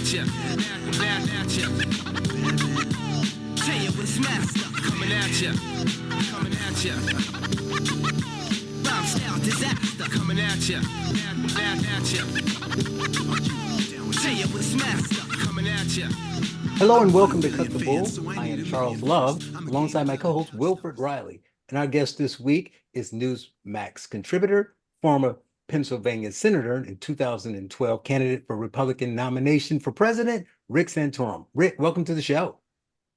at ya, mad at ya. Tell you what's master, coming at ya, coming at ya. Rhyme style disaster, coming at ya, mad at ya. Tell you what's master, coming at ya. Hello and welcome to Cut the Bull. I am Charles Love, alongside my co-host Wilfred Riley. And our guest this week is Newsmax contributor, former Pennsylvania senator and 2012 candidate for Republican nomination for president, Rick Santorum. Rick, welcome to the show.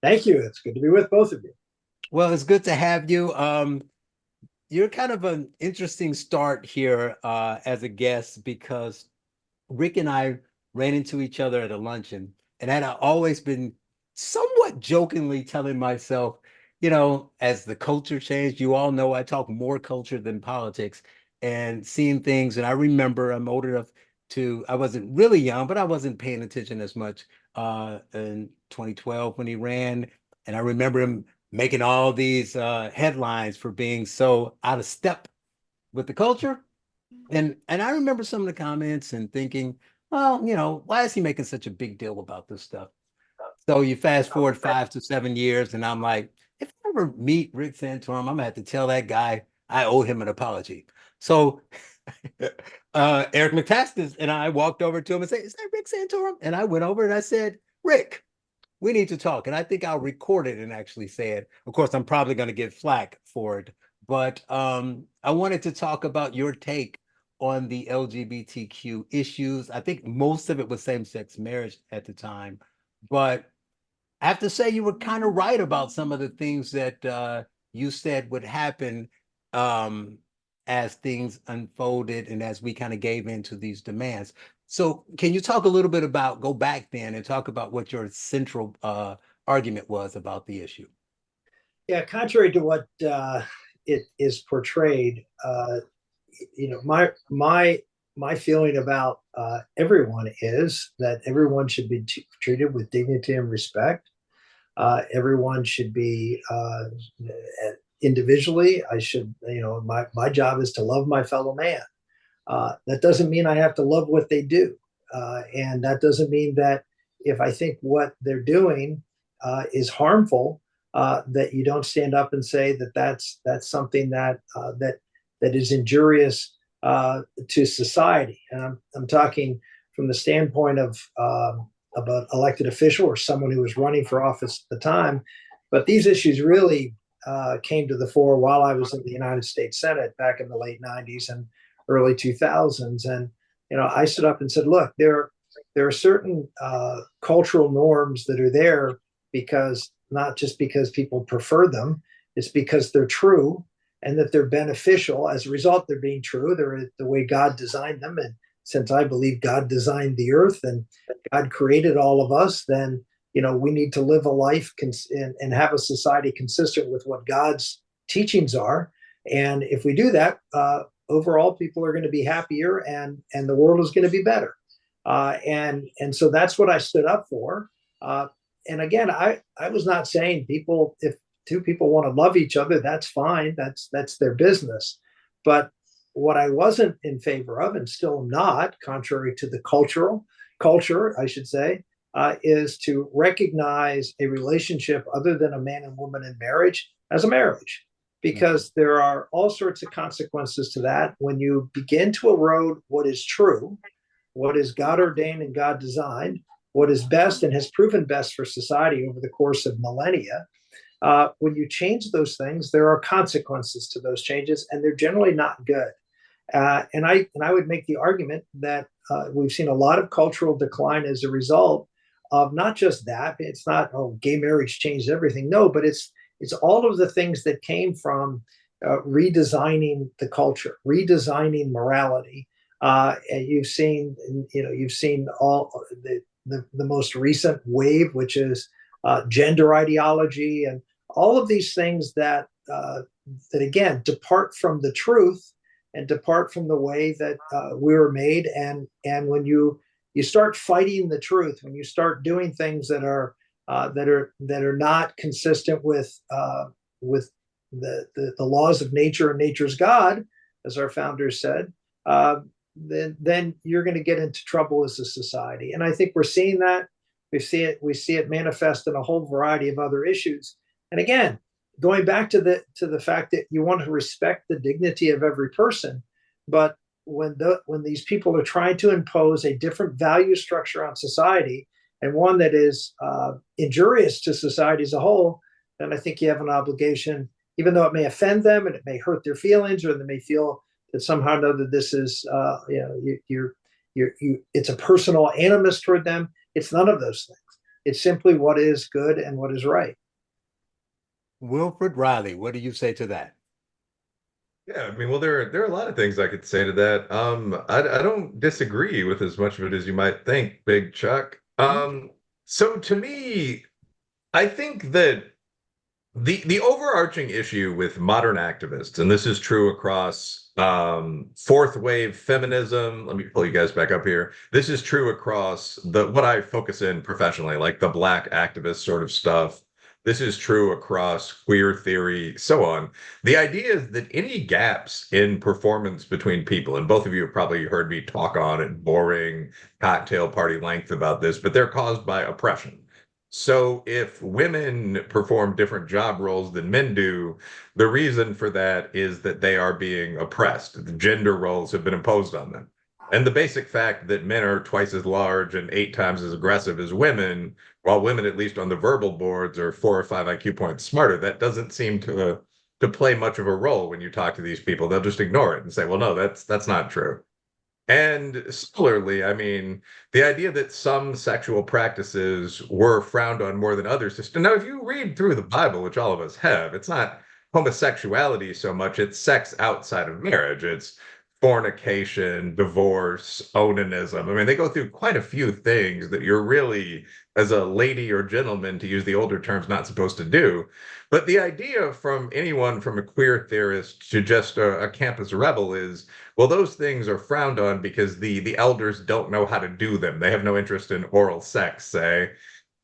Thank you. It's good to be with both of you. Well, it's good to have you. You're kind of an interesting start here as a guest because Rick and I ran into each other at a luncheon, and I'd always been somewhat jokingly telling myself, you know, as the culture changed, you all know I talk more culture than politics and seeing things. And I remember I'm old enough I wasn't really young, but I wasn't paying attention as much in 2012 when he ran. And I remember him making all these headlines for being so out of step with the culture. And I remember some of the comments and thinking, well, you know, why is he making such a big deal about this stuff? So you fast forward 5 to 7 years, and I'm like, if I ever meet Rick Santorum, I'm gonna have to tell that guy I owe him an apology. So Eric Metastasis and I walked over to him and said, "Is that Rick Santorum?" And I went over and I said, "Rick, we need to talk." And I think I'll record it and actually say it. Of course, I'm probably going to get flack for it, but I wanted to talk about your take on the LGBTQ issues. I think most of it was same-sex marriage at the time, but I have to say you were kind of right about some of the things that you said would happen as things unfolded and as we kind of gave into these demands. So can you talk a little bit about, go back then and talk about what your central argument was about the issue? Yeah, contrary to what it is portrayed, you know, my feeling about everyone is that everyone should be treated with dignity and respect. Everyone should be individually. I should, you know, my job is to love my fellow man. That doesn't mean I have to love what they do, and that doesn't mean that if I think what they're doing is harmful, that you don't stand up and say that that's something that is injurious to society. And I'm talking from the standpoint of an elected official or someone who was running for office at the time. But these issues really came to the fore while I was in the United States Senate back in the late 90s and early 2000s. And, you know, I stood up and said, look, there are certain cultural norms that are there because not just because people prefer them, it's because they're true and that they're beneficial. As a result, they're being true. They're the way God designed them. And since I believe God designed the earth and God created all of us, then, you know, we need to live a life and have a society consistent with what God's teachings are. And if we do that, overall, people are going to be happier and the world is going to be better. And so that's what I stood up for. And again, I was not saying if two people want to love each other, that's fine. That's their business. But what I wasn't in favor of, and still not, contrary to the culture, I should say, is to recognize a relationship other than a man and woman in marriage as a marriage, because there are all sorts of consequences to that when you begin to erode what is true, what is God ordained and God designed, what is best and has proven best for society over the course of millennia. When you change those things, there are consequences to those changes, and they're generally not good. And I would make the argument that we've seen a lot of cultural decline as a result of not just that. It's not, oh, gay marriage changed everything. No, but it's all of the things that came from redesigning the culture, redesigning morality. And you've seen all the most recent wave, which is gender ideology and all of these things that again depart from the truth and depart from the way that we were made. And when you start fighting the truth, when you start doing things that are not consistent with the laws of nature and nature's God, as our founders said, then you're going to get into trouble as a society. And I think we're seeing that. We see it manifest in a whole variety of other issues. And again, going back to the fact that you want to respect the dignity of every person, but when these people are trying to impose a different value structure on society, and one that is injurious to society as a whole, then I think you have an obligation, even though it may offend them and it may hurt their feelings, or they may feel that somehow know that this is it's a personal animus toward them. It's none of those things. It's simply what is good and what is right. Wilfred Riley, what do you say to that? Yeah, I mean, well, there are a lot of things I could say to that. I don't disagree with as much of it as you might think, Big Chuck. So to me, I think that the overarching issue with modern activists, and this is true across fourth wave feminism. Let me pull you guys back up here. This is true across what I focus in professionally, like the Black activist sort of stuff. This is true across queer theory, so on. The idea is that any gaps in performance between people, and both of you have probably heard me talk on at boring cocktail party length about this, but they're caused by oppression. So if women perform different job roles than men do, the reason for that is that they are being oppressed. The gender roles have been imposed on them. And the basic fact that men are twice as large and 8 times as aggressive as women, while women, at least on the verbal boards, are 4 or 5 IQ points smarter, that doesn't seem to play much of a role when you talk to these people. They'll just ignore it and say, well, no, that's not true. And similarly, I mean, the idea that some sexual practices were frowned on more than others. Now, if you read through the Bible, which all of us have, it's not homosexuality so much, it's sex outside of marriage. It's fornication, divorce, onanism. I mean, they go through quite a few things that you're really, as a lady or gentleman, to use the older terms, not supposed to do. But the idea from anyone, from a queer theorist to just a campus rebel, is, well, those things are frowned on because the elders don't know how to do them. They have no interest in oral sex, say.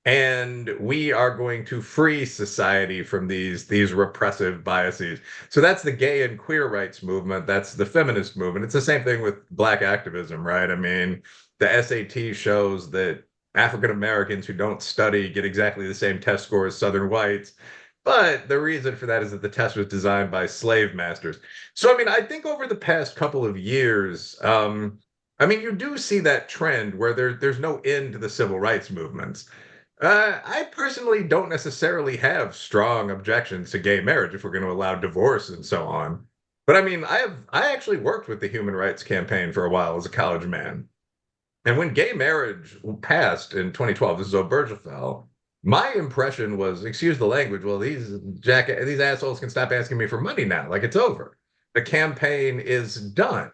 And we are going to free society from these repressive biases. So that's the gay and queer rights movement. That's the feminist movement. It's the same thing with Black activism, right? I mean, the SAT shows that African Americans who don't study get exactly the same test score as Southern whites. But the reason for that is that the test was designed by slave masters. So, I mean, I think over the past couple of years, I mean, you do see that trend where there's no end to the civil rights movements. I personally don't necessarily have strong objections to gay marriage if we're going to allow divorce and so on. But I mean, I actually worked with the Human Rights Campaign for a while as a college man. And when gay marriage passed in 2012, this is Obergefell, my impression was, excuse the language, well, these assholes can stop asking me for money now. Like, it's over. The campaign is done.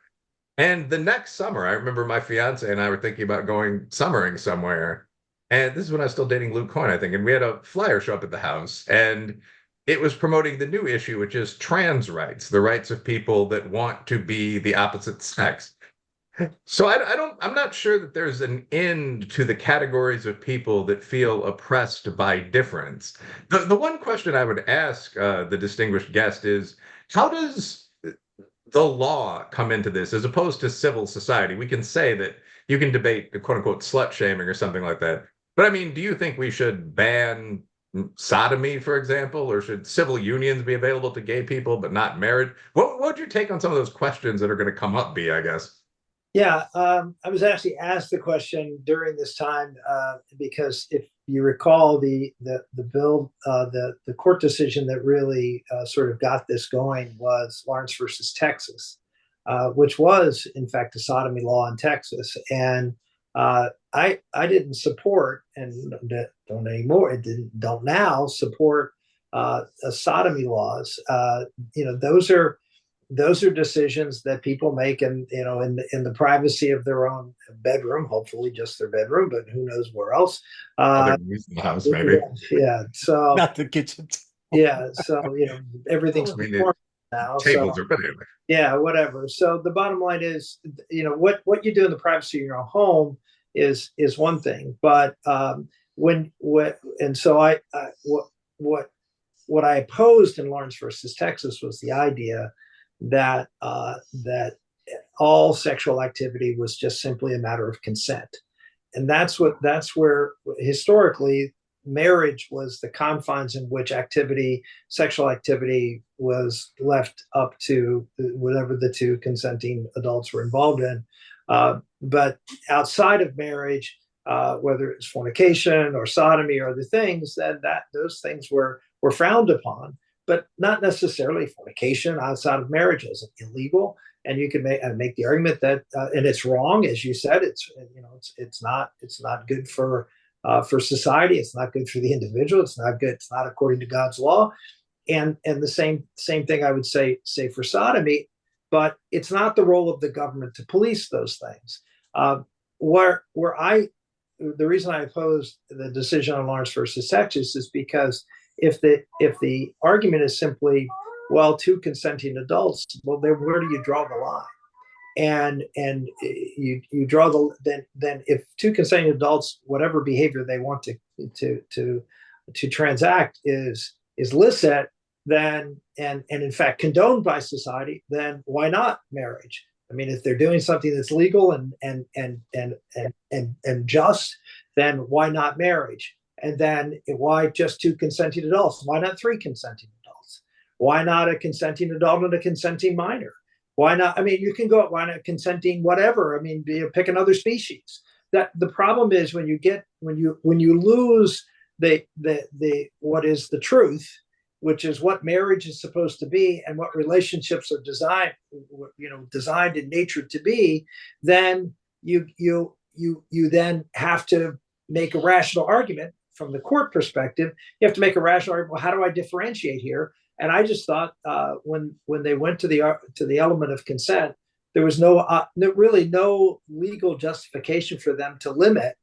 And the next summer, I remember my fiance and I were thinking about going summering somewhere. And this is when I was still dating Luke Coyne, I think. And we had a flyer show up at the house, and it was promoting the new issue, which is trans rights, the rights of people that want to be the opposite sex. So I'm not sure that there's an end to the categories of people that feel oppressed by difference. The one question I would ask the distinguished guest is, how does the law come into this as opposed to civil society? We can say that you can debate the quote unquote slut shaming or something like that. But I mean, do you think we should ban sodomy, for example, or should civil unions be available to gay people but not marriage? What would your take on some of those questions that are going to come up be, I guess? Yeah, I was actually asked the question during this time because if you recall the bill, the court decision that really sort of got this going was Lawrence versus Texas, which was in fact a sodomy law in Texas, and I didn't support, and don't anymore. Don't now support sodomy laws. Those are decisions that people make, in the privacy of their own bedroom, hopefully just their bedroom, but who knows where else. Other rooms in the house, maybe. Yeah. So Not the kitchen. yeah. So everything's now. Tables So, are better. yeah, whatever. So the bottom line is, what you do in the privacy of your own home is one thing, but what I opposed in Lawrence versus Texas was the idea that all sexual activity was just simply a matter of consent. And that's where historically marriage was the confines in which sexual activity was left up to whatever the two consenting adults were involved in. But outside of marriage, whether it's fornication or sodomy or other things, those things were frowned upon, but not necessarily fornication outside of marriage is illegal. And you can make the argument that, and it's wrong, as you said. It's not good for society. It's not good for the individual. It's not good. It's not according to God's law. And the same thing I would say for sodomy. But it's not the role of the government to police those things. The reason I opposed the decision on Lawrence versus Texas is because if the argument is simply, well, two consenting adults, well, then where do you draw the line? And you draw then if two consenting adults, whatever behavior they want to transact is licit, then and in fact condoned by society, then why not marriage? I mean, if they're doing something that's legal and just, then why not marriage? And then why just two consenting adults? Why not three consenting adults? Why not a consenting adult and a consenting minor? Why not? I mean, you can go. Why not consenting whatever? I mean, pick another species. That the problem is when you lose the what is the truth, which is what marriage is supposed to be and what relationships are designed in nature to be, then you then have to make a rational argument from the court perspective. You have to make a rational argument. Well, how do I differentiate here? And I just thought when they went to the element of consent, there was really no legal justification for them to limit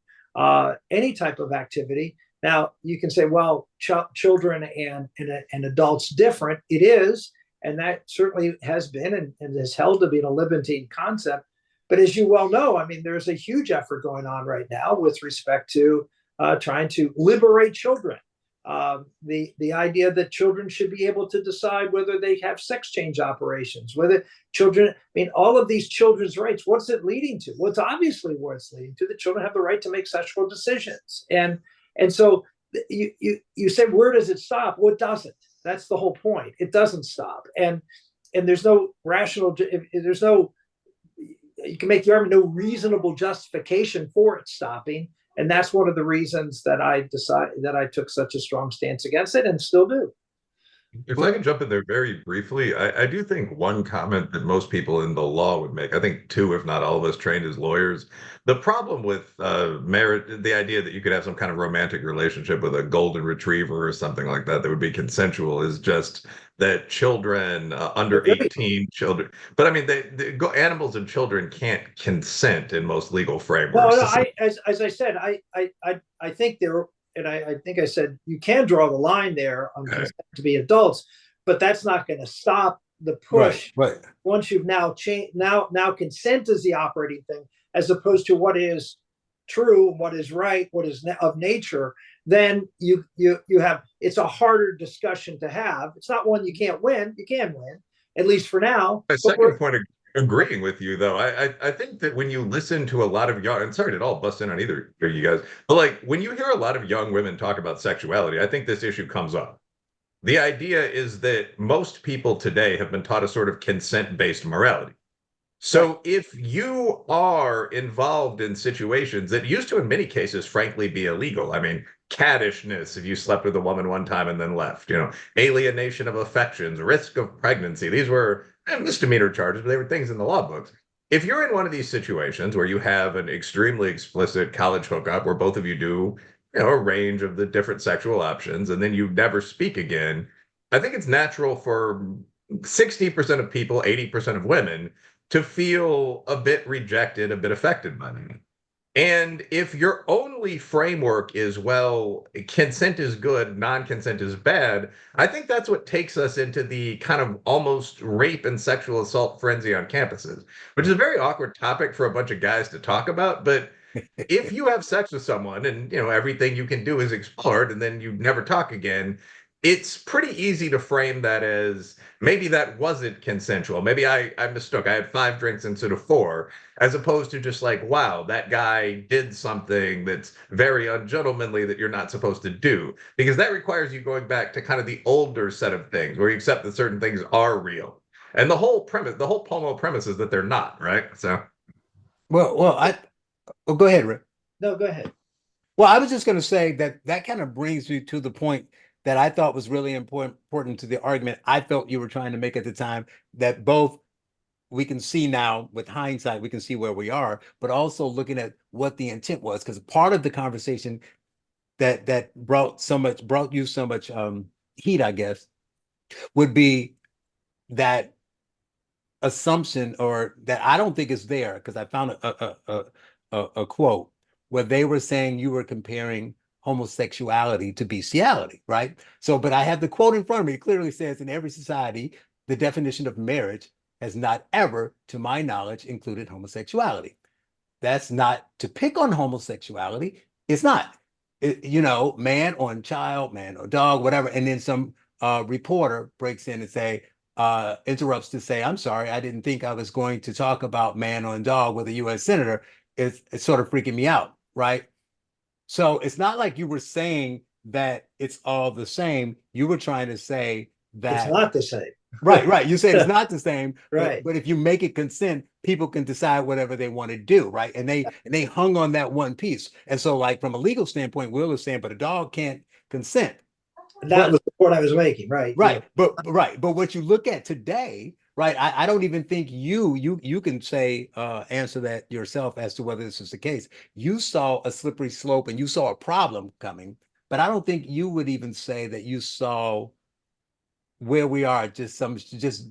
any type of activity. Now you can say, well, children and adults different. It is, and that certainly has been and is held to be a Levantine concept. But as you well know, I mean, there's a huge effort going on right now with respect to trying to liberate children. The idea that children should be able to decide whether they have sex change operations, whether children, I mean, all of these children's rights, what's it leading to? Well, it's obviously what it's leading to. The children have the right to make sexual decisions. And so you say, where does it stop? Well, it doesn't. That's the whole point. It doesn't stop. And there's no rational, there's no, you can make the argument, no reasonable justification for it stopping. And that's one of the reasons that I took such a strong stance against it and still do. If I can jump in there very briefly, I do think one comment that most people in the law would make, I think two, if not all of us trained as lawyers, the problem with marriage, the idea that you could have some kind of romantic relationship with a golden retriever or something like that would be consensual is just that children under 18 children, but I mean, animals and children can't consent in most legal frameworks. Well, as I said, I think there. And I think I said you can draw the line there on consent to be adults, but that's not going to stop the push. Right. Once you've now changed, now consent is the operating thing, as opposed to what is true, what is right, what is of nature. Then you have, it's a harder discussion to have. It's not one you can't win. You can win, at least for now. My second point of agreeing with you, though, I think that when you listen to a lot of young, and sorry to all bust in on either of you guys, but like when you hear a lot of young women talk about sexuality, I think this issue comes up. The idea is that most people today have been taught a sort of consent-based morality. So if you are involved in situations that used to, in many cases, frankly, be illegal, I mean, cattishness, if you slept with a woman one time and then left, alienation of affections, risk of pregnancy, these were misdemeanor charges, but they were things in the law books. If you're in one of these situations where you have an extremely explicit college hookup where both of you do, a range of the different sexual options, and then you never speak again, I think it's natural for 60% of people, 80% of women, to feel a bit rejected, a bit affected by them. And if your only framework is, well, consent is good, non-consent is bad, I think that's what takes us into the kind of almost rape and sexual assault frenzy on campuses, which is a very awkward topic for a bunch of guys to talk about. But if you have sex with someone and, everything you can do is explored and then you never talk again, it's pretty easy to frame that as maybe that wasn't consensual. Maybe I mistook. I had 5 drinks instead of 4, as opposed to just like, wow, that guy did something that's very ungentlemanly that you're not supposed to do. Because that requires you going back to kind of the older set of things where you accept that certain things are real. And the whole Pomo premise is that they're not, right? So Go ahead, Rick. No, go ahead. Well, I was just going to say that that kind of brings me to the point that I thought was really important to the argument I felt you were trying to make at the time, that both we can see now with hindsight, we can see where we are, but also looking at what the intent was. Because part of the conversation that brought you so much heat, I guess, would be that assumption, or that I don't think is there, because I found a quote where they were saying you were comparing homosexuality to bestiality, right? So, but I have the quote in front of me. It clearly says, in every society, the definition of marriage has not ever, to my knowledge, included homosexuality. That's not to pick on homosexuality. It's not. Man on child, man or dog, whatever. And then some reporter breaks in and interrupts to say, I'm sorry, I didn't think I was going to talk about man on dog with a U.S. senator. It's sort of freaking me out, right? So it's not like you were saying that it's all the same. You were trying to say that it's not the same. Right. You said it's not the same, right. But if you make it consent, people can decide whatever they want to do, right? And they hung on that one piece. And so, like, from a legal standpoint, Will is saying, but a dog can't consent. That was the point I was making, right? Right. Yeah. But what you look at today, right? I don't even think you can say answer that yourself as to whether this is the case. You saw a slippery slope and you saw a problem coming, but I don't think you would even say that you saw where we are just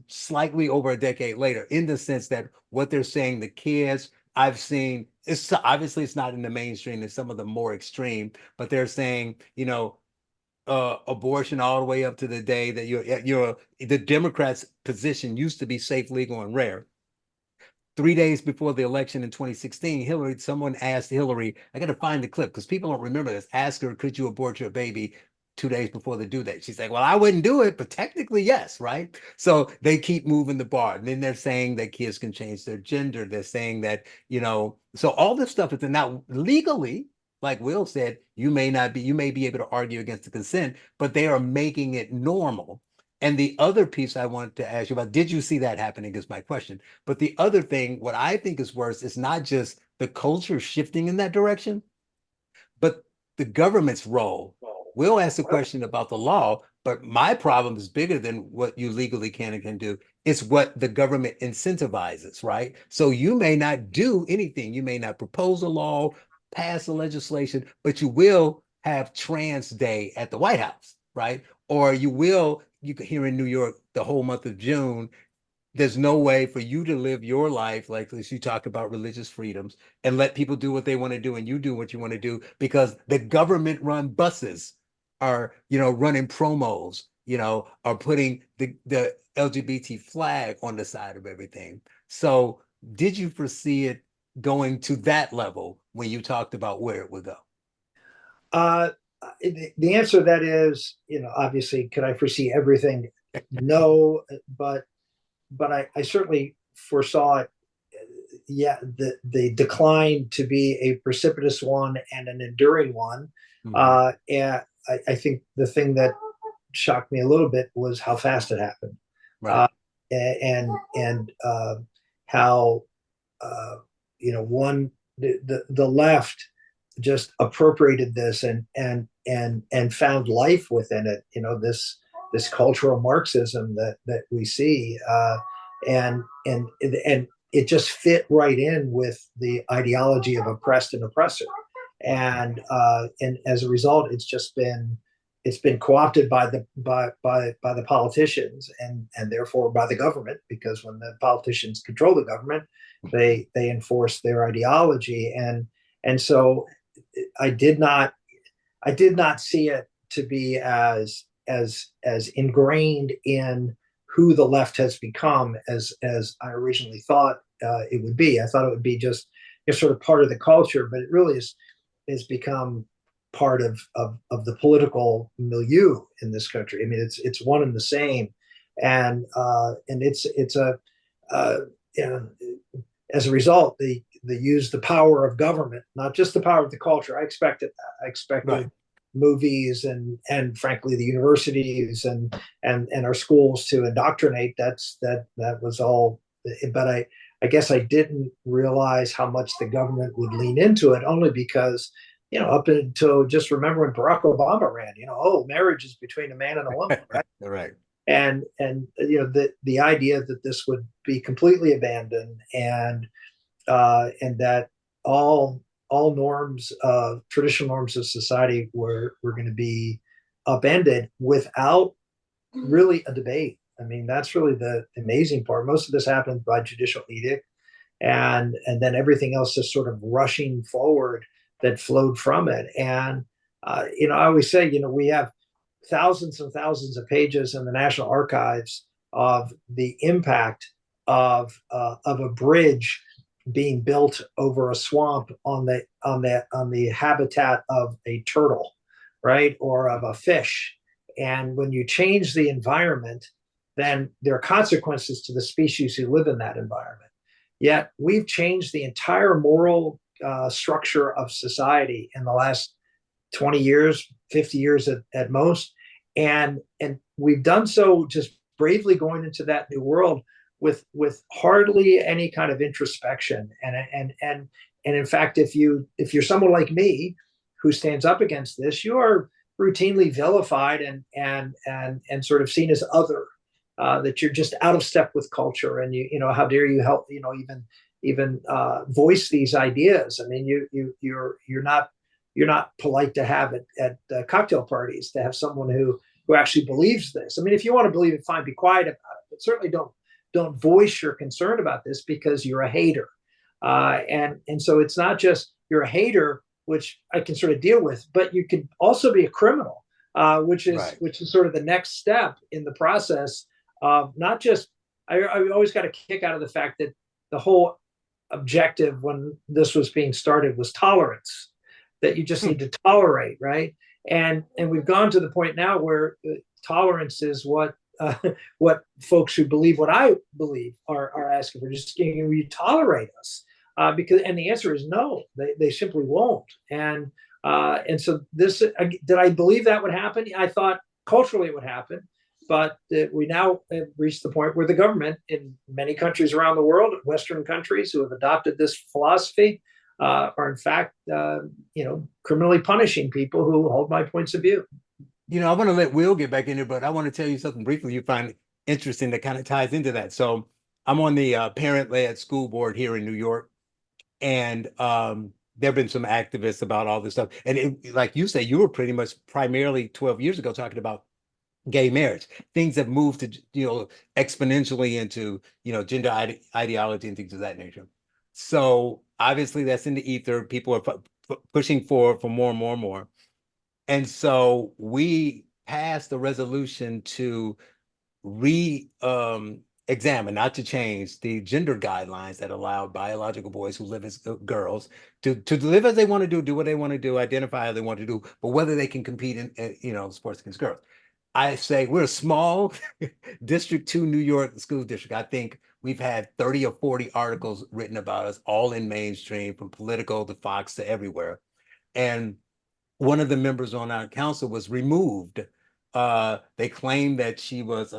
slightly over a decade later, in the sense that what they're saying, the kids I've seen, it's obviously it's not in the mainstream, it's some of the more extreme, but they're saying, abortion all the way up to the day that the Democrats' position used to be safe, legal, and rare. 3 days before the election in 2016, someone asked Hillary, I got to find the clip because people don't remember this. Ask her, could you abort your baby 2 days before the due date? She's like, well, I wouldn't do it, but technically, yes, right? So they keep moving the bar. And then they're saying that kids can change their gender. They're saying that, so all this stuff is now legally, like Will said, you may be able to argue against the consent, but they are making it normal. And the other piece I wanted to ask you about, did you see that happening, is my question. But the other thing, what I think is worse, is not just the culture shifting in that direction, but the government's role. We'll ask a question about the law, but my problem is bigger than what you legally can and can do. It's what the government incentivizes, right? So you may not do anything. You may not propose a law, pass a legislation, but you will have Trans Day at the White House, right? Or you could hear in New York the whole month of June, there's no way for you to live your life like this. You talk about religious freedoms and let people do what they want to do and you do what you want to do, because the government run buses are, running promos, are putting the LGBT flag on the side of everything. So did you foresee it going to that level when you talked about where it would go? The answer to that is, obviously, could I foresee everything? No, but I certainly foresaw it. Yeah, the decline to be a precipitous one and an enduring one. Mm-hmm. And I think the thing that shocked me a little bit was how fast it happened, right? And how the left just appropriated this and found life within it. This cultural Marxism that we see, and it just fit right in with the ideology of oppressed and oppressor, and as a result, it's been co-opted by the politicians and therefore by the government, because when the politicians control the government, they enforce their ideology, and so I did not see it to be as ingrained in who the left has become as I originally thought it would be. I thought it would be just sort of part of the culture, but it really has become part of the political milieu in this country. I mean, it's one and the same, and it's a you know, as a result, they use the power of government, not just the power of the culture. I expected that. I expected Right. movies and frankly the universities and our schools to indoctrinate. That was all. But I guess I didn't realize how much the government would lean into it, only because, up until just remember when Barack Obama ran, oh, marriage is between a man and a woman, right? Right. And the idea that this would be completely abandoned, and that all norms of traditional norms of society were going to be upended without really a debate. I mean, that's really the amazing part. Most of this happened by judicial edict, and then everything else just sort of rushing forward that flowed from it. And I always say, we have thousands and thousands of pages in the National Archives of the impact of a bridge being built over a swamp on the habitat of a turtle, right, or of a fish. And when you change the environment, then there are consequences to the species who live in that environment. Yet we've changed the entire moral structure of society in the last 20 years, 50 years at most. And we've done so just bravely going into that new world with hardly any kind of introspection. And in fact, if you're someone like me who stands up against this, you are routinely vilified and sort of seen as other, that you're just out of step with culture, and how dare you help even voice these ideas. I mean, you're not polite to have it at cocktail parties, to have someone who actually believes this. I mean, if you want to believe it, fine, be quiet about it, but certainly don't voice your concern about this because you're a hater. And so it's not just you're a hater, which I can sort of deal with, but you could also be a criminal, which is sort of the next step in the process of not just. I always got a kick out of the fact that the whole objective when this was being started was tolerance, that you just need to tolerate, right? And we've gone to the point now where tolerance is what folks who believe what I believe are asking for. Just, will you tolerate us? And the answer is no, they simply won't. And so this, did I believe that would happen? I thought culturally it would happen, but we now have reached the point where the government in many countries around the world, Western countries who have adopted this philosophy, are in fact, criminally punishing people who hold my points of view. I want to let Will get back in here, but I want to tell you something briefly you find interesting that kind of ties into that. So I'm on the parent-led school board here in New York, and there have been some activists about all this stuff. And like you say, you were pretty much primarily 12 years ago talking about gay marriage. Things have moved to, exponentially into, gender ideology and things of that nature. So obviously that's in the ether. People are pushing for more and more and more. And so we passed a resolution to examine, not to change, the gender guidelines that allow biological boys who live as girls to live as they want to do what they want to do, identify how they want to do, but whether they can compete in sports against girls. I say we're a small District 2 New York school district. I think we've had 30 or 40 articles written about us, all in mainstream, from Politico to Fox to everywhere. And one of the members on our council was removed. They claimed that she was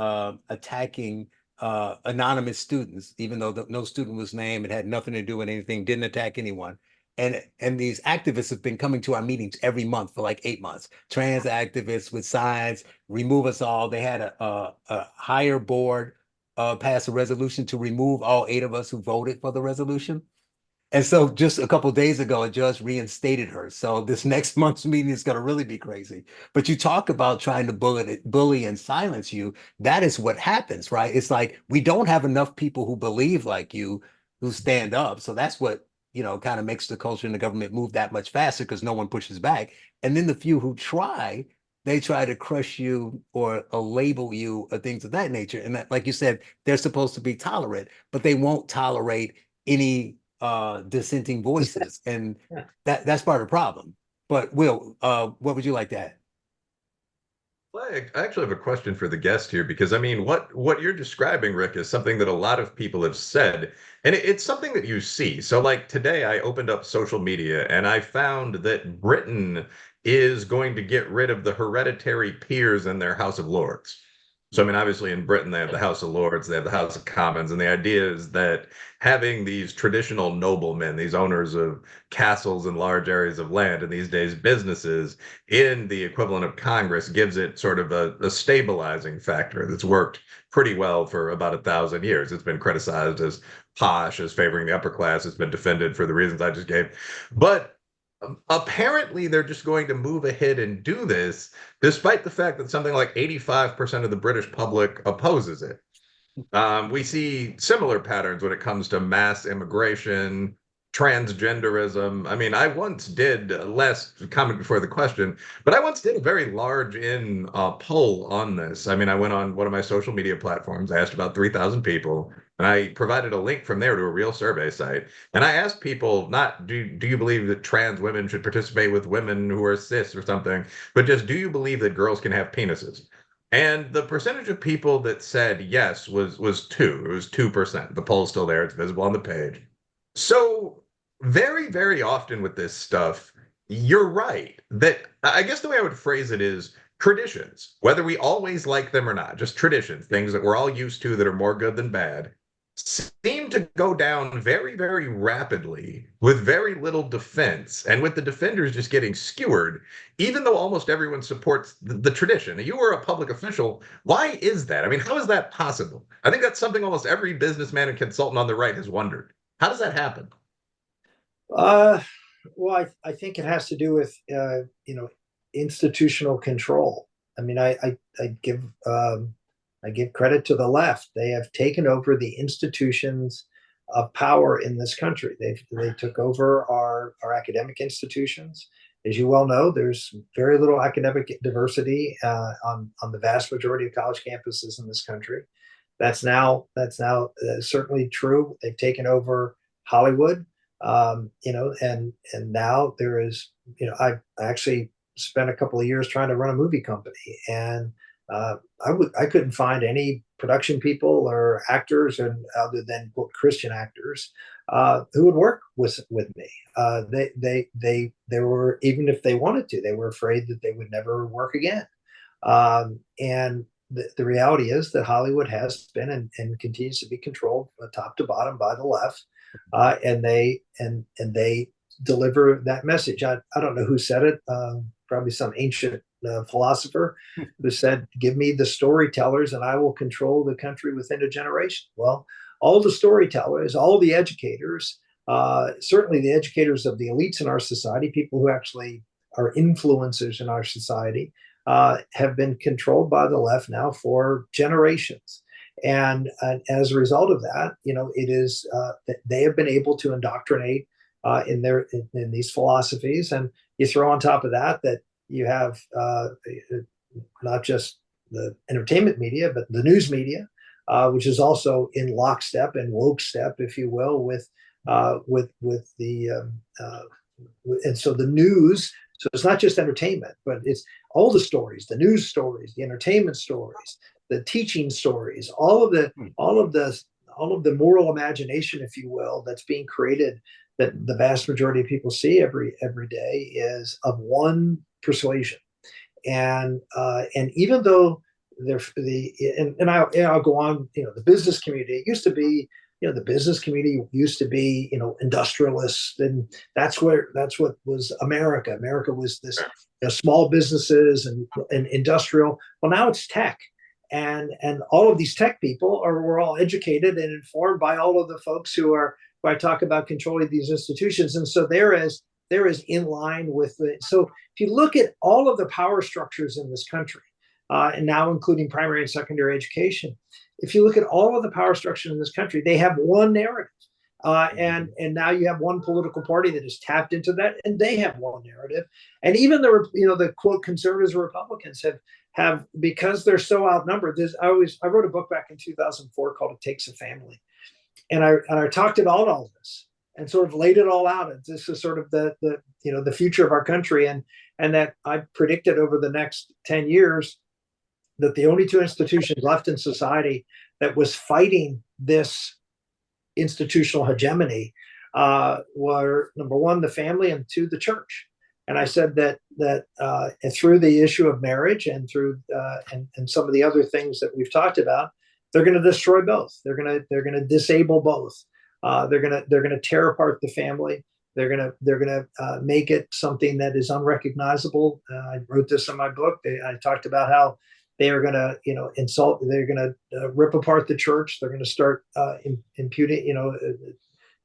attacking anonymous students, even though no student was named. It had nothing to do with anything, didn't attack anyone. And these activists have been coming to our meetings every month for like 8 months. Trans activists with signs, remove us all. They had a higher board pass a resolution to remove all 8 of us who voted for the resolution. And so just a couple of days ago, a judge reinstated her. So this next month's meeting is going to really be crazy. But you talk about trying to bully and silence you. That is what happens, right? It's like we don't have enough people who believe like you, who stand up. So that's what, kind of makes the culture and the government move that much faster, because no one pushes back. And then the few who try, they try to crush you or label you or things of that nature. And that, like you said, they're supposed to be tolerant, but they won't tolerate any dissenting voices, and that's part of the problem. But Will, what would you like to add? Well, I actually have a question for the guest here because I mean, what you're describing, Rick, is something that a lot of people have said, and it's something that you see. So, like today, I opened up social media and I found that Britain is going to get rid of the hereditary peers in their House of Lords. So, I mean, obviously, in Britain, they have the House of Lords, they have the House of Commons, and the idea is that having these traditional noblemen, these owners of castles and large areas of land, and these days businesses, in the equivalent of Congress gives it sort of a stabilizing factor that's worked pretty well for about 1,000 years. It's been criticized as posh, as favoring the upper class. It's been defended for the reasons I just gave. But apparently, they're just going to move ahead and do this, despite the fact that something like 85% of the British public opposes it. We see similar patterns when it comes to mass immigration, transgenderism. I mean, I once did less comment before the question, but I once did a very large in poll on this. I mean, I went on one of my social media platforms. I asked about 3,000 people, and I provided a link from there to a real survey site. And I asked people, not do you believe that trans women should participate with women who are cis or something, but just do you believe that girls can have penises? And the percentage of people that said yes was two. It was 2%. The poll's still there. It's visible on the page. So very, very often with this stuff, you're right. That I guess the way I would phrase it is traditions, whether we always like them or not, just traditions, things that we're all used to that are more good than bad, seem to go down very, very rapidly with very little defense, and with the defenders just getting skewered, even though almost everyone supports the tradition. You were a public official. Why is that? I mean, how is that possible? I think that's something almost every businessman and consultant on the right has wondered. How does that happen? Uh, well, I think it has to do with institutional control. I mean, I give credit to the left. They have taken over the institutions of power in this country. They took over our academic institutions. As you well know, there's very little academic diversity on the vast majority of college campuses in this country. That's now certainly true. They've taken over Hollywood, and now there is, I actually spent a couple of years trying to run a movie company, and I couldn't find any production people or actors, and other than quote Christian actors, who would work with me. They were, even if they wanted to, they were afraid that they would never work again. And the reality is that Hollywood has been and continues to be controlled top to bottom by the left, and they deliver that message. I don't know who said it. Probably some ancient philosopher who said, "Give me the storytellers, and I will control the country within a generation." Well, all the storytellers, all the educators, certainly the educators of the elites in our society, people who actually are influencers in our society, have been controlled by the left now for generations. And as a result of that, it is that they have been able to indoctrinate in these philosophies. And you throw on top of that you have not just the entertainment media, but the news media, which is also in lockstep and woke step, if you will, with the and so the news. So it's not just entertainment, but it's all the stories, the news stories, the entertainment stories, the teaching stories, all of the moral imagination, if you will, that's being created, that the vast majority of people see every day, is of one persuasion. And even though I'll go on, the business community, it used to be, the business community used to be, industrialists, and that's what was America. America was this small businesses and industrial. Well, now it's tech, and all of these tech people we're all educated and informed by all of the folks who I talk about controlling these institutions, and so there is in line with it. So if you look at all of the power structures in this country, and now including primary and secondary education, if you look at all of the power structures in this country, they have one narrative. And now you have one political party that has tapped into that, and they have one narrative. And even the quote conservatives or Republicans have because they're so outnumbered. I wrote a book back in 2004 called "It Takes a Family," and I talked about all this. sort of laid it all out. And this is sort of the future of our country. And that I predicted over the next 10 years that the only two institutions left in society that was fighting this institutional hegemony were, number one, the family, and two, the church. And I said that through the issue of marriage and through and some of the other things that we've talked about, they're going to destroy both. They're going to disable both. They're going to tear apart the family. They're going to make it something that is unrecognizable. I wrote this in my book. I talked about how they are going to, insult. They're going to rip apart the church. They're going to start imputing,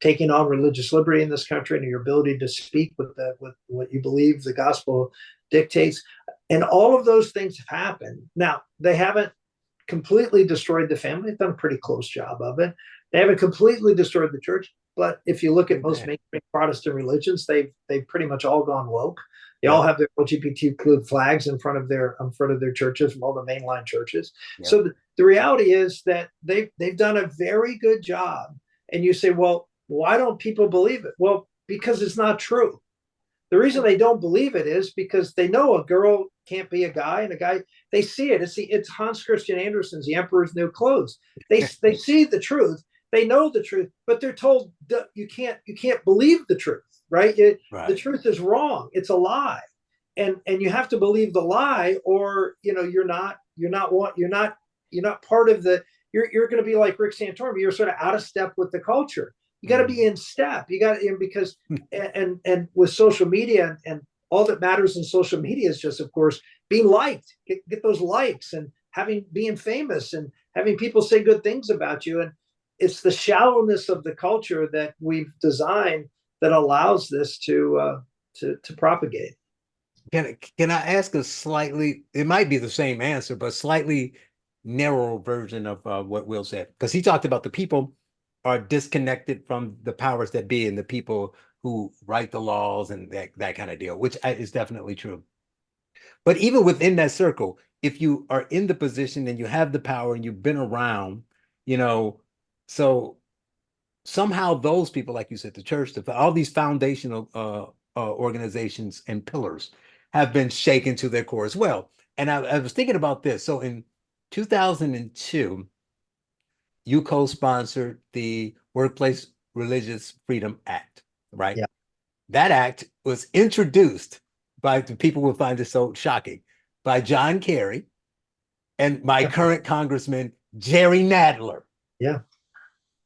taking on religious liberty in this country and your ability to speak with what you believe the gospel dictates. And all of those things have happened. Now, they haven't completely destroyed the family. They've done a pretty close job of it. They haven't completely destroyed the church. But if you look at most mainstream Protestant religions, they've pretty much all gone woke. They all have their LGBTQ flags in front of their churches, from all the mainline churches. Yeah. So the reality is that they've done a very good job. And you say, well, why don't people believe it? Well, because it's not true. The reason they don't believe it is because they know a girl can't be a guy, and a guy, they see it. It's Hans Christian Andersen's The Emperor's New Clothes. They see the truth. They know the truth, but they're told you can't believe the truth, right? Right. The truth is wrong. It's a lie, and you have to believe the lie, or you're not part of the. You're going to be like Rick Santorum. You're sort of out of step with the culture. You got to be in step. You got to, because and with social media and all that matters in social media is just, of course, being liked. Get those likes and being famous and having people say good things about you. And it's the shallowness of the culture that we've designed that allows this to propagate. Can I ask a slightly? It might be the same answer, but slightly narrow version of what Will said, because he talked about the people are disconnected from the powers that be and the people who write the laws and that kind of deal, which is definitely true. But even within that circle, if you are in the position and you have the power and you've been around, so somehow those people, like you said, the church, all these foundational organizations and pillars have been shaken to their core as well. And I was thinking about this. So in 2002, you co-sponsored the Workplace Religious Freedom Act, right? Yeah. That act was introduced by, the people will find this so shocking, by John Kerry and my current Congressman, Jerry Nadler. Yeah.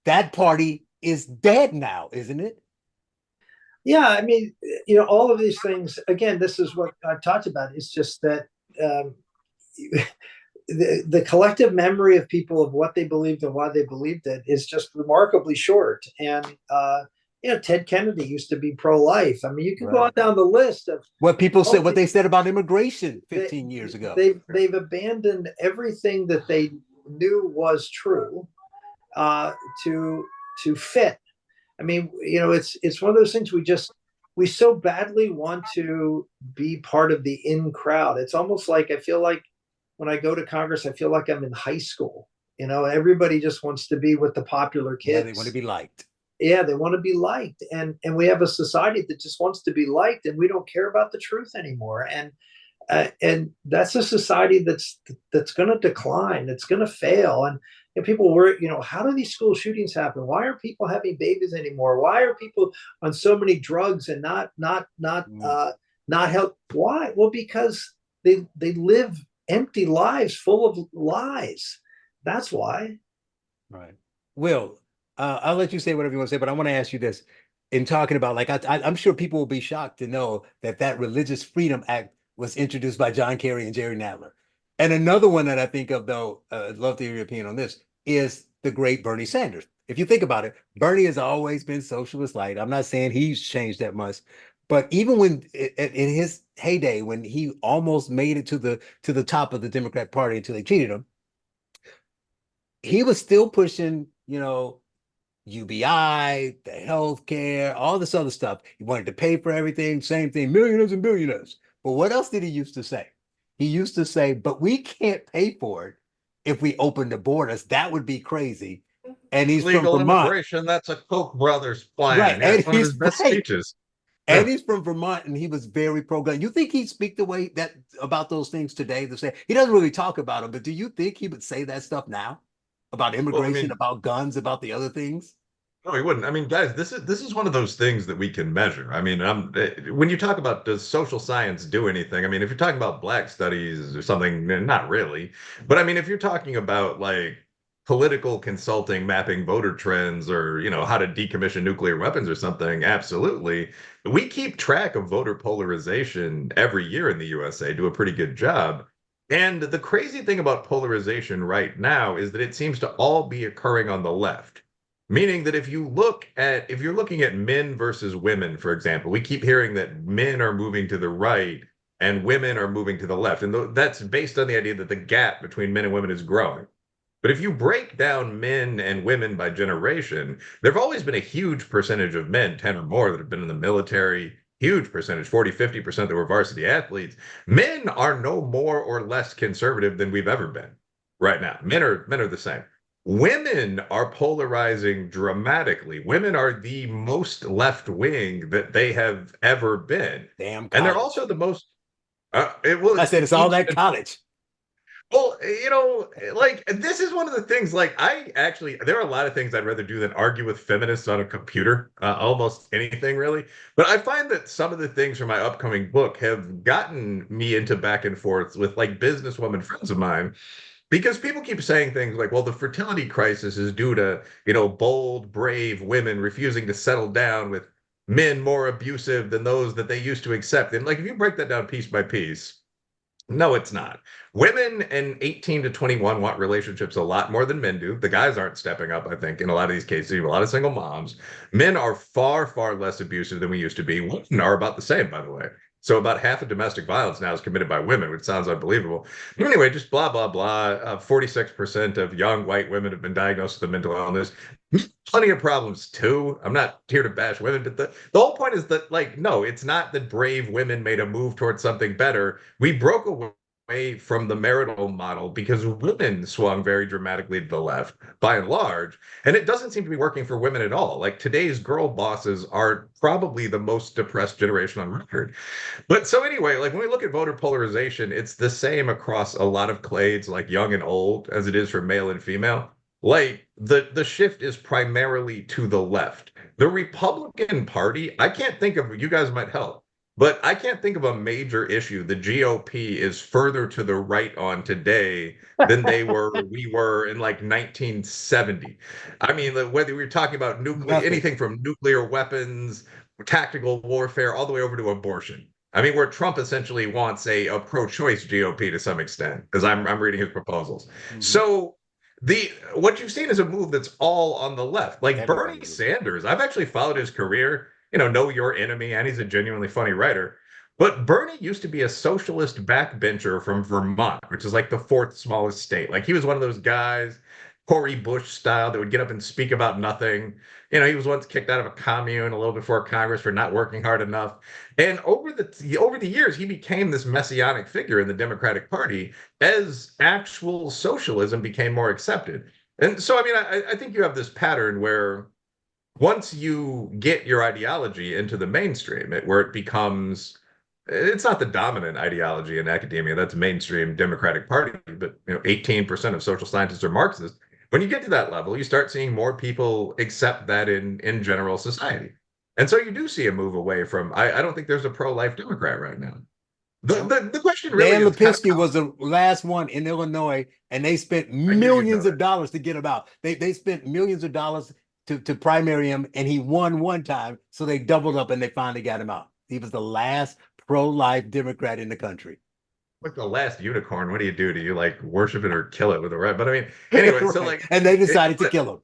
That party is dead now, isn't it? Yeah, I mean, all of these things, again, this is what I've talked about. It's just that the collective memory of people of what they believed and why they believed it is just remarkably short. And Ted Kennedy used to be pro-life. I mean, you can go out down the list of what people said, what they said about immigration 15 years ago. They've abandoned everything that they knew was true to fit. I mean, it's one of those things we so badly want to be part of the in crowd. It's almost like, I feel like when I go to Congress, I feel like I'm in high school. Everybody just wants to be with the popular kids. Yeah, they want to be liked. Yeah, they want to be liked. And we have a society that just wants to be liked, and we don't care about the truth anymore. And that's a society that's going to decline. It's going to fail. And people were, how do these school shootings happen? Why aren't people having babies anymore? Why are people on so many drugs and not help? Why? Well, because they live empty lives full of lies. That's why. Right. Will, I'll let you say whatever you want to say, but I want to ask you this. In talking about, like, I'm sure people will be shocked to know that Religious Freedom Act was introduced by John Kerry and Jerry Nadler. And another one that I think of, though, I'd love to hear your opinion on this, is the great Bernie Sanders. If you think about it, Bernie has always been socialist light. I'm not saying he's changed that much, but even when in his heyday, when he almost made it to the top of the Democrat Party until they cheated him, he was still pushing, UBI, the healthcare, all this other stuff. He wanted to pay for everything, same thing, millionaires and billionaires. But what else did he used to say? He used to say, but we can't pay for it if we open the borders. That would be crazy. and he's from Legal Vermont. immigration, that's a Koch brothers Right. plan. Yeah, And it's one of his he's best right. speeches. And Yeah. he's from Vermont, and he was very pro-gun. You think he'd speak the way that about those things today? To say he doesn't really talk about them, but do you think he would say that stuff now about Well, I immigration, mean, about guns, about the other things? no, he wouldn't. I mean, guys, this is one of those things that we can measure. I mean, when you talk about does social science do anything? I mean, if you're talking about Black studies or something, not really. But I mean, if you're talking about like political consulting, mapping voter trends, or how to decommission nuclear weapons or something, absolutely. We keep track of voter polarization every year in the USA, do a pretty good job. And the crazy thing about polarization right now is that it seems to all be occurring on the left. Meaning that if you're looking at men versus women, for example, we keep hearing that men are moving to the right and women are moving to the left. And that's based on the idea that the gap between men and women is growing. But if you break down men and women by generation, there have always been a huge percentage of men, 10 or more, that have been in the military, huge percentage, 40, 50% that were varsity athletes. Men are no more or less conservative than we've ever been right now. Men are the same. Women are polarizing dramatically. Women are the most left wing that they have ever been. Damn And they're college. also the most, well, I it's said it's all each, that college. well, like this is one of the things. Like, there are a lot of things I'd rather do than argue with feminists on a computer, almost anything really. But I find that some of the things from my upcoming book have gotten me into back and forth with like businesswoman friends of mine because people keep saying things like, well, the fertility crisis is due to, bold, brave women refusing to settle down with men more abusive than those that they used to accept. And like, if you break that down piece by piece, no, it's not. Women in 18 to 21 want relationships a lot more than men do. The guys aren't stepping up, I think, in a lot of these cases. You have a lot of single moms. Men are far, far less abusive than we used to be. Women are about the same, by the way. So about half of domestic violence now is committed by women, which sounds unbelievable. But anyway, just blah, blah, blah. 46% of young white women have been diagnosed with a mental illness. Plenty of problems too. I'm not here to bash women, but the whole point is that, like, no, it's not that brave women made a move towards something better. We broke away from the marital model because women swung very dramatically to the left by and large. And it doesn't seem to be working for women at all. Like today's girl bosses are probably the most depressed generation on record. But so anyway, like when we look at voter polarization, it's the same across a lot of clades, like young and old, as it is for male and female. Like the shift is primarily to the left. The Republican Party, I can't think of, you guys might help, but I can't think of a major issue the GOP is further to the right on today than we were in like 1970. I mean, whether we're talking about nuclear, Nothing. anything from nuclear weapons, tactical warfare, all the way over to abortion. I mean, where Trump essentially wants a pro-choice GOP to some extent, because I'm reading his proposals. Mhm. So what you've seen is a move that's all on the left. Like Bernie Everybody is. Sanders, I've actually followed his career, know your enemy, and he's a genuinely funny writer. But Bernie used to be a socialist backbencher from Vermont, which is like the fourth smallest state. Like he was one of those guys, Cory Bush style, that would get up and speak about nothing. He was once kicked out of a commune a little before Congress for not working hard enough. And over the years, he became this messianic figure in the Democratic Party as actual socialism became more accepted. And so, I mean, I think you have this pattern where once you get your ideology into the mainstream, where it becomes, it's not the dominant ideology in academia, that's mainstream Democratic Party, but 18% of social scientists are Marxists. When you get to that level, you start seeing more people accept that in general society. And so you do see a move away from, I don't think there's a pro-life Democrat right now. The question really Dan is kind Lipinski of was the last one in Illinois, and they spent I knew you'd know millions of that. dollars to get him out. They spent millions of dollars to primary him, and he won one time, so they doubled up and they finally got him out. He was the last pro-life Democrat in the country. Like the last unicorn. What do? Do you like worship it or kill it with a red? But I mean, anyway, so Right. like, And they decided to kill him.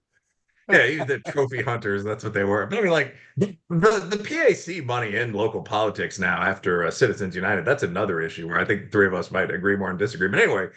yeah, he's the trophy hunters. That's what they were. But I mean, like the PAC money in local politics now after Citizens United, that's another issue where I think the three of us might agree more and disagree. But anyway,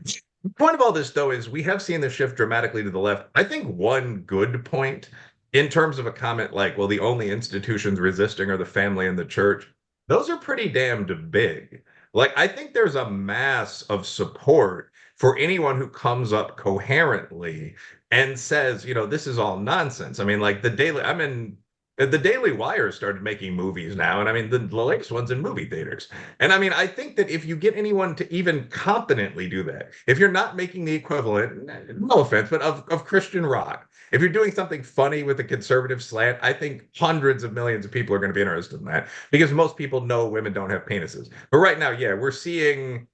the point of all this, though, is we have seen the shift dramatically to the left. I think one good point in terms of a comment like, well, the only institutions resisting are the family and the church, those are pretty damned big. Like, I think there's a mass of support for anyone who comes up coherently and says, this is all nonsense. I mean, like the Daily Wire started making movies now, and I mean the latest one's in movie theaters. And I mean, I think that if you get anyone to even competently do that, if you're not making the equivalent, no offense, but of Christian rock, if you're doing something funny with a conservative slant, I think hundreds of millions of people are going to be interested in that because most people know women don't have penises. But right now, yeah, we're seeing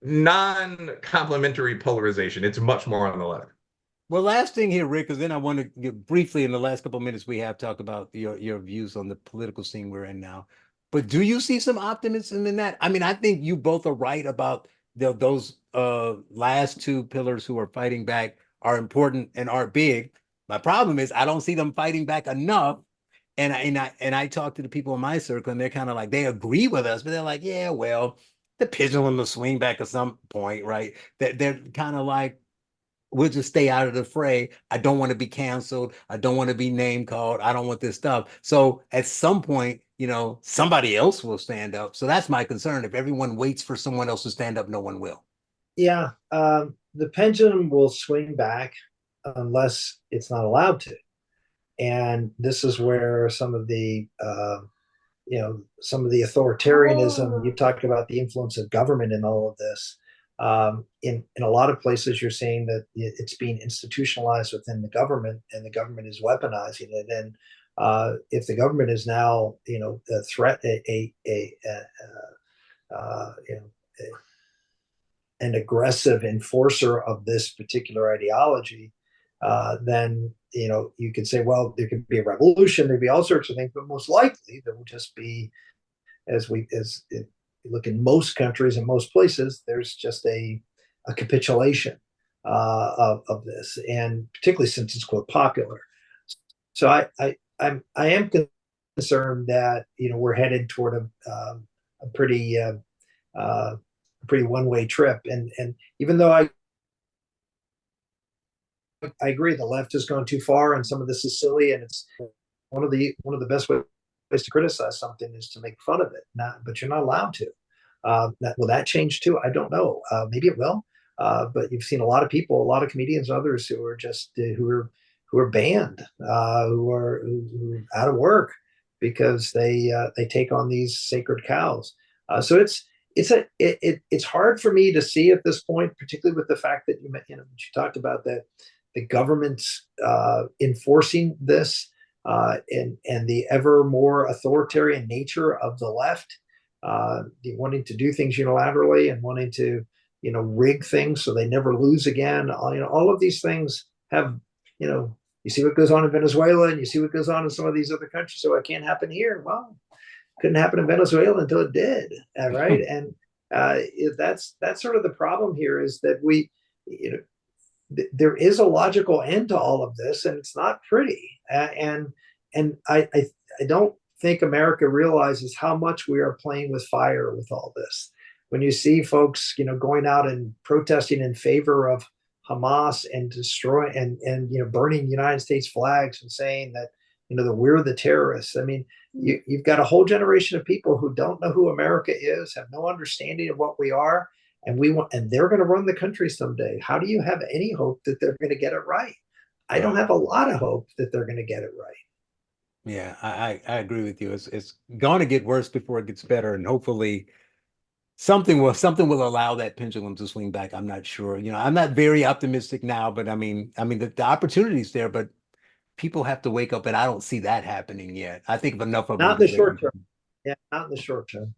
non-complementary polarization. It's much more on the left. Well, last thing here, Rick, because then I want to get briefly in the last couple of minutes we have talk about your views on the political scene we're in now. But do you see some optimism in that? I mean, I think you both are right about those last two pillars who are fighting back are important and are big. My problem is I don't see them fighting back enough. And I talk to the people in my circle, and they're kind of like they agree with us, but they're like, yeah, well, the pendulum will swing back at some point, right? They're kind of like, we'll just stay out of the fray. I don't want to be canceled. I don't want to be name called. I don't want this stuff. So at some point, somebody else will stand up. So that's my concern. If everyone waits for someone else to stand up, no one will. Yeah, the pendulum will swing back unless it's not allowed to. And this is where some of the authoritarianism, you talked about the influence of government in all of this. In a lot of places, you're seeing that it's being institutionalized within the government, and the government is weaponizing it. And if the government is now, a threat, an aggressive enforcer of this particular ideology, then you could say, well, there could be a revolution, there'd be all sorts of things, but most likely there will just be, as we look in most countries and most places, there's just a capitulation of this, and particularly since it's quite popular. So I am concerned that we're headed toward a pretty one-way trip, and even though I agree the left has gone too far, and some of this is silly, and it's one of the best ways to criticize something is to make fun of it. But you're not allowed to. Will that change too? I don't know. Maybe it will. But you've seen a lot of people, a lot of comedians, and others who are just who are banned, who are out of work because they take on these sacred cows. So it's hard for me to see at this point, particularly with the fact that you talked about that the government's enforcing this, and the ever more authoritarian nature of the left, wanting to do things unilaterally and wanting to rig things so they never lose again. All of these things have, you see what goes on in Venezuela, and you see what goes on in some of these other countries. So it can't happen here. Well, it couldn't happen in Venezuela until it did, right? And that's sort of the problem here, is that there is a logical end to all of this, and it's not pretty. And I don't think America realizes how much we are playing with fire with all this. When you see folks, going out and protesting in favor of Hamas and destroying and burning United States flags and saying that that we're the terrorists. I mean, you've got a whole generation of people who don't know who America is, have no understanding of what we are, and they're going to run the country someday. How do you have any hope that they're going to get it right? I don't have a lot of hope that they're going to get it right. Yeah, I agree with you. It's going to get worse before it gets better, and hopefully something will allow that pendulum to swing back. I'm not sure. I'm not very optimistic now, but I mean the opportunity's there, but people have to wake up, and I don't see that happening yet. I think enough of not in the short term. Yeah, not in the short term.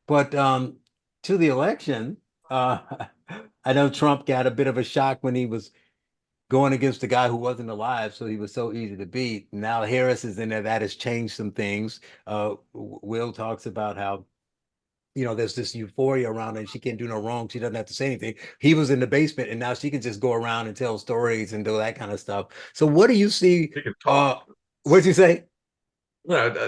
But to the election, I know Trump got a bit of a shock when he was going against a guy who wasn't alive, so he was so easy to beat. Now Harris is in there. That has changed some things. Will talks about how there's this euphoria around her, and she can't do no wrong. She doesn't have to say anything. He was in the basement, and now she can just go around and tell stories and do that kind of stuff. So what do you see? She can talk. What'd you say?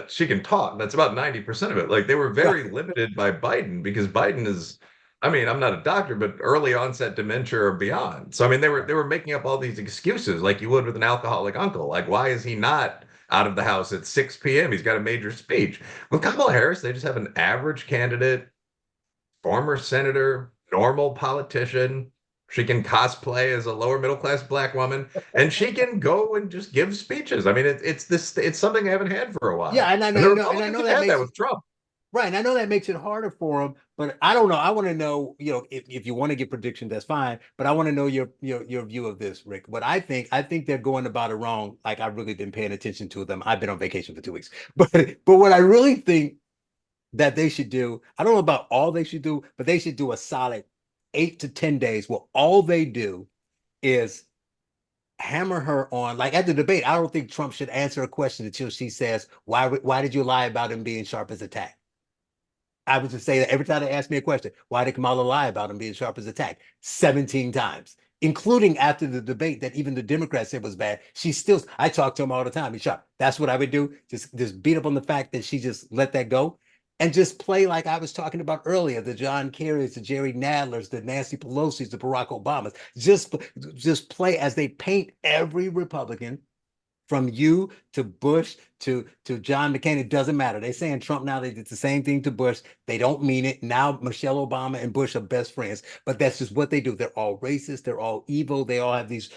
She can talk. That's about 90% of it. Like, they were very limited by Biden, because Biden is, I mean, I'm not a doctor, but early onset dementia or beyond. So I mean, they were making up all these excuses like you would with an alcoholic uncle. Like, why is he not out of the house at 6 p.m.? He's got a major speech. With Kamala Harris, they just have an average candidate, former senator, normal politician, She can cosplay as a lower middle class black woman, and she can go and just give speeches. I mean, it's something I haven't had for a Yeah, while. and I And the know, and I Republicans know have that had that makes with Trump. right, and I know that makes it harder for them, but I don't know. I want to know, if you want to give predictions, that's fine. But I want to know your view of this, Rick. What I think they're going about it wrong. Like I've really been paying attention to them. I've been on vacation for 2 weeks, but what I really think that they should do, I don't know about all they should do, but they should do a solid 8 to 10 days where all they do is hammer her on, like at the debate. I don't think Trump should answer a question until she says, why did you lie about him being sharp as a tack? I would just say that every time they ask me a question, why did Kamala lie about him being sharp as a tack? 17 times, including after the debate that even the Democrats said was bad. I talk to him all the time. He's sharp. That's what I would do. Just beat up on the fact that she just let that go and just play like I was talking about earlier, the John Kerrys, the Jerry Nadlers, the Nancy Pelosi's, the Barack Obamas. Just play as they paint every Republican from you to Bush to John McCain. It doesn't matter. They're saying Trump now. They did the same thing to Bush. They don't mean it. Now Michelle Obama and Bush are best friends, but that's just what they do. They're all racist. They're all evil. They all have these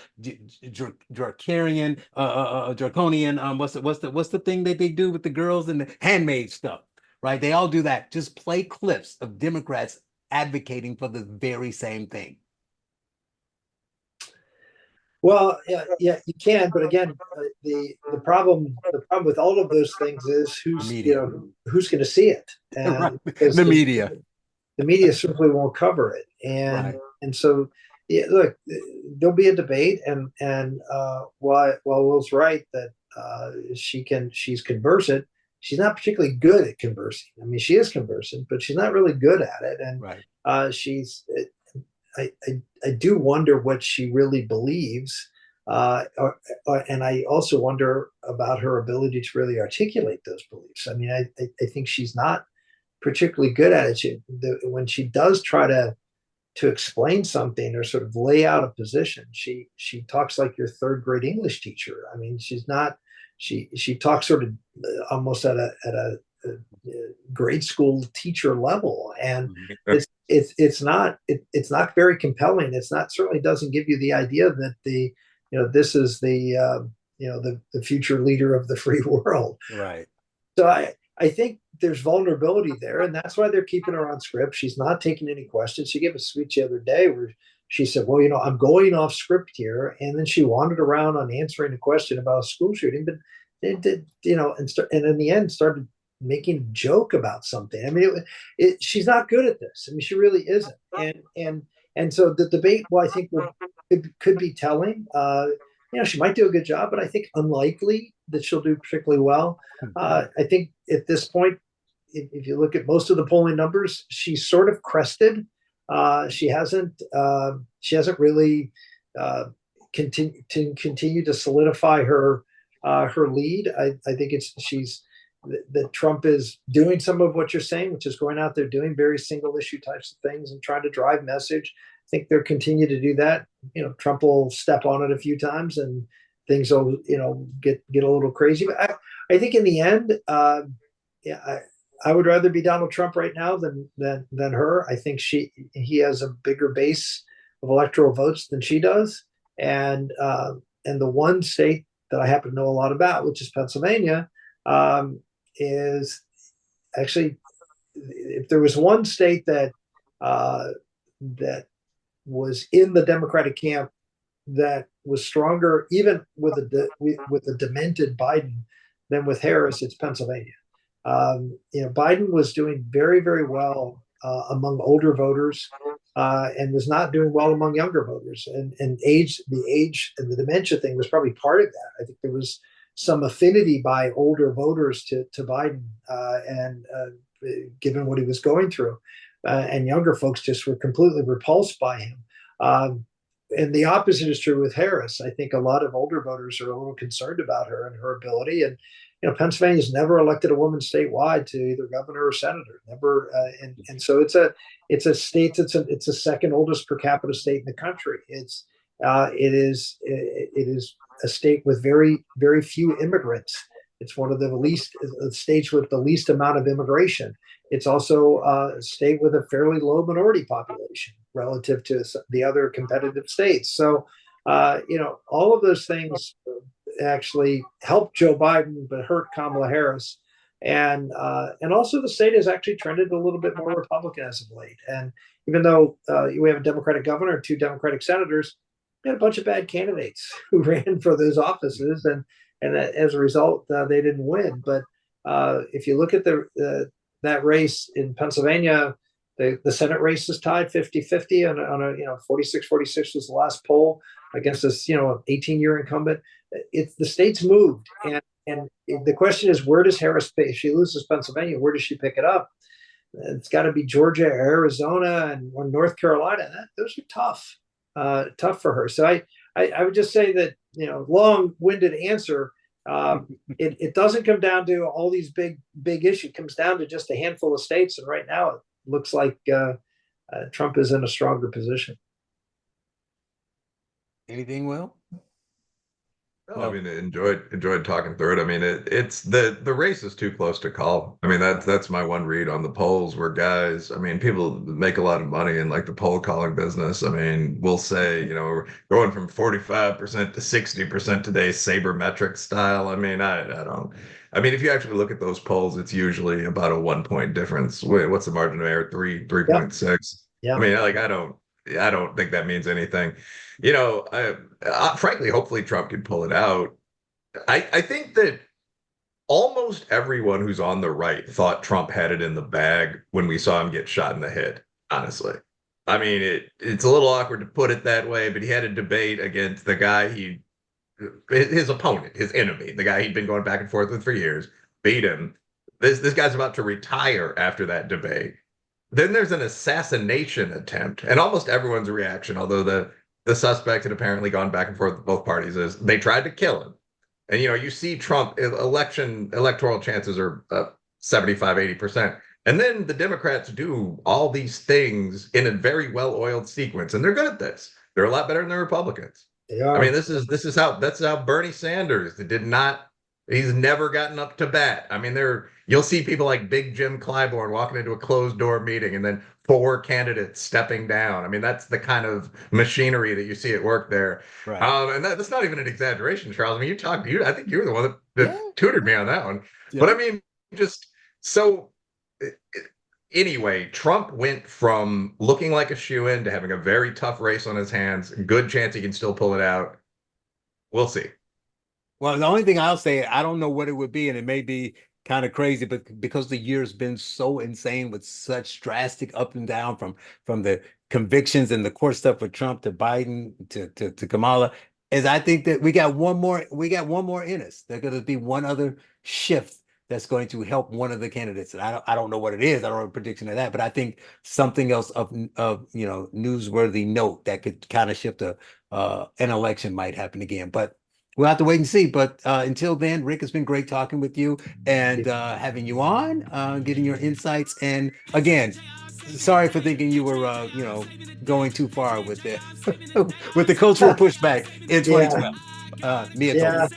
draconian. What's the thing that they do with the girls and the handmaid stuff? Right? They all do that. Just play clips of Democrats advocating for the very same thing. Well, yeah, you can, but again, the problem with all of those things is Media. who's going to see it, Right. because The media. the media simply won't cover it, and Right. and so yeah, look, there'll be a debate, and while Will's right that she's conversant, she's not particularly good at conversing. I mean, she is conversant, but she's not really good at it, and Right. she's I do wonder what she really believes, and I also wonder about her ability to really articulate those beliefs. I mean, I think she's not particularly good at it. When she does try to explain something or sort of lay out a position, she talks like your third grade English teacher. I mean, she's not. She talks sort of almost at a grade school teacher level, and it's not very compelling. It's not, certainly doesn't give you the idea that this is the future leader of the free world. Right. So I think there's vulnerability there, and that's why they're keeping her on script. She's not taking any questions. She gave a speech the other day where she said, well, I'm going off script here, and then she wandered around on answering a question about a school shooting, but it did, and in the end started making a joke about something. I mean, she's not good at this. I mean, she really isn't. And so the debate, well, I think could be telling. She might do a good job, but I think unlikely that she'll do particularly well. I think at this point, if you look at most of the polling numbers, she's sort of crested. She hasn't really continue to solidify her lead. I think that Trump is doing some of what you're saying, which is going out there doing very single issue types of things and trying to drive message. I think they'll continue to do that. Trump will step on it a few times and things will, get a little crazy. But I think in the end, I would rather be Donald Trump right now than her. I think he has a bigger base of electoral votes than she does. And the one state that I happen to know a lot about, which is Pennsylvania, is actually, if there was one state that was in the Democratic camp that was stronger, even with a demented Biden, than with Harris, it's Pennsylvania. Biden was doing very, very well among older voters, and was not doing well among younger voters. And the age and the dementia thing was probably part of that. I think there was some affinity by older voters to Biden, and given what he was going through, and younger folks just were completely repulsed by him. And the opposite is true with Harris. I think a lot of older voters are a little concerned about her and her ability. And Pennsylvania's never elected a woman statewide to either governor or senator. Never, and so it's a state it's a second oldest per capita state in the country. It is a state with very, very few immigrants. It's one of the least states with the least amount of immigration. It's also a state with a fairly low minority population. relative to the other competitive states. So, all of those things actually helped Joe Biden, but hurt Kamala Harris. And also the state has actually trended a little bit more Republican as of late. And even though we have a Democratic governor, 2 Democratic senators, we had a bunch of bad candidates who ran for those offices, and as a result, they didn't win. But if you look at that race in Pennsylvania, the Senate race is tied 50-50 on a 46-46 was the last poll against this 18-year incumbent. The state's moved, and the question is, where does Harris pick? If she loses Pennsylvania, where does she pick it up? It's got to be Georgia, Arizona, and North Carolina. Those are tough for her. So I would just say that, long-winded answer. It doesn't come down to all these big issues. It comes down to just a handful of states, and right now it looks like Trump is in a stronger position. Anything, Will? No, I mean, enjoyed talking through it. I mean, it's the race is too close to call. I mean, that's my one read on the polls, where guys, I mean, people make a lot of money in like the poll calling business. I mean, we'll say, we're going from 45% to 60% today, sabermetric style. I mean, I don't. I mean, if you actually look at those polls, it's usually about a 1 point difference. What's the margin of error? 3.6. Yeah. I mean, like, I don't think that means anything. Frankly, hopefully Trump can pull it out. I think that almost everyone who's on the right thought Trump had it in the bag when we saw him get shot in the head, honestly. I mean, it's a little awkward to put it that way, but he had a debate against the guy his opponent, his enemy, the guy he'd been going back and forth with for years, beat him. This guy's about to retire after that debate. Then there's an assassination attempt, and almost everyone's reaction, although the suspect had apparently gone back and forth with both parties, is they tried to kill him. And, you see Trump, electoral chances are 75-80%. And then the Democrats do all these things in a very well-oiled sequence, and they're good at this. They're a lot better than the Republicans. They are. I mean, that's how Bernie Sanders he's never gotten up to bat. I mean, you'll see people like Big Jim Clyburn walking into a closed door meeting and then 4 candidates stepping down. I mean, that's the kind of machinery that you see at work there. Right. And that's not even an exaggeration, Charles. I mean, I think you were the one that tutored me on that one. Yeah. But I mean, just so anyway, Trump went from looking like a shoo-in to having a very tough race on his hands. Good chance he can still pull it out. We'll see. Well, the only thing I'll say, I don't know what it would be, and it may be kind of crazy, but because the year's been so insane with such drastic up and down from the convictions and the court stuff with Trump to Biden to Kamala, is I think that we got one more in us. There's going to be one other shift that's going to help one of the candidates. And I don't know what it is. I don't have a prediction of that, but I think something else of newsworthy note that could kind of shift an election might happen again. But we'll have to wait and see. But until then, Rick, it's been great talking with you and having you on, getting your insights. And again, sorry for thinking you were, going too far with the with the cultural pushback in 2012.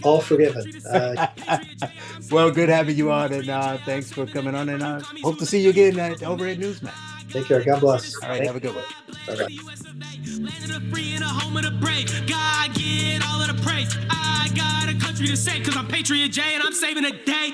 All forgiven. Well, good having you on, and thanks for coming on. And hope to see you again over at Newsmax. Take care. God bless. All right, have a good one. Bye-bye. Land of the free and a home of the brave. God get all of the praise. I got a country to save, 'cause I'm Patriot J and I'm saving a day.